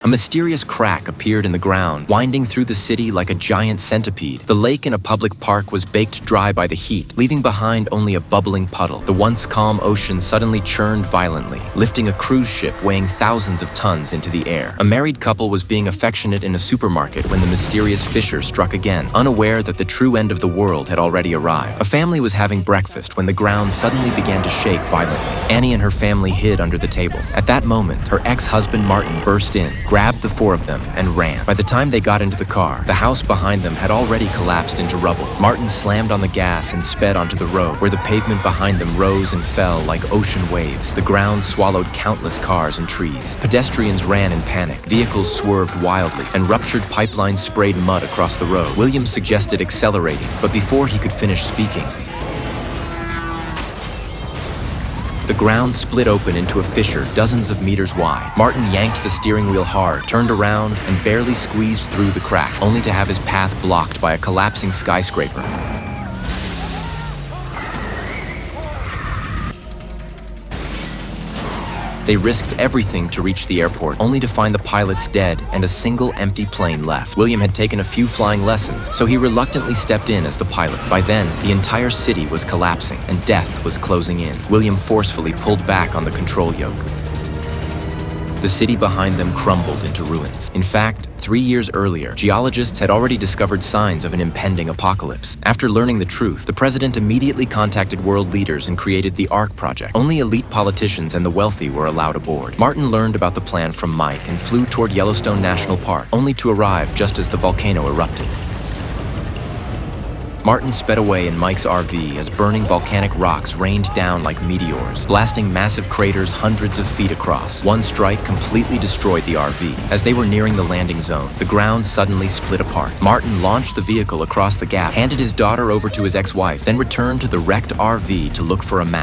A mysterious crack appeared in the ground, winding through the city like a giant centipede. The lake in a public park was baked dry by the heat, leaving behind only a bubbling puddle. The once calm ocean suddenly churned violently, lifting a cruise ship weighing thousands of tons into the air. A married couple was being affectionate in a supermarket when the mysterious fissure struck again, unaware that the true end of the world had already arrived. A family was having breakfast when the ground suddenly began to shake violently. Annie and her family hid under the table. At that moment, her ex-husband Martin burst in, grabbed the four of them, and ran. By the time they got into the car, the house behind them had already collapsed into rubble. Martin slammed on the gas and sped onto the road, where the pavement behind them rose and fell like ocean waves. The ground swallowed countless cars and trees. Pedestrians ran in panic. Vehicles swerved wildly, and ruptured pipelines sprayed mud across the road. William suggested accelerating, but before he could finish speaking, the ground split open into a fissure dozens of meters wide. Martin yanked the steering wheel hard, turned around, and barely squeezed through the crack, only to have his path blocked by a collapsing skyscraper. They risked everything to reach the airport, only to find the pilots dead and a single empty plane left. William had taken a few flying lessons, so he reluctantly stepped in as the pilot. By then, the entire city was collapsing, and death was closing in. William forcefully pulled back on the control yoke. The city behind them crumbled into ruins. In fact, 3 years earlier, geologists had already discovered signs of an impending apocalypse. After learning the truth, the president immediately contacted world leaders and created the ARK project. Only elite politicians and the wealthy were allowed aboard. Martin learned about the plan from Mike and flew toward Yellowstone National Park, only to arrive just as the volcano erupted. Martin sped away in Mike's RV as burning volcanic rocks rained down like meteors, blasting massive craters hundreds of feet across. One strike completely destroyed the RV. As they were nearing the landing zone, the ground suddenly split apart. Martin launched the vehicle across the gap, handed his daughter over to his ex-wife, then returned to the wrecked RV to look for a map.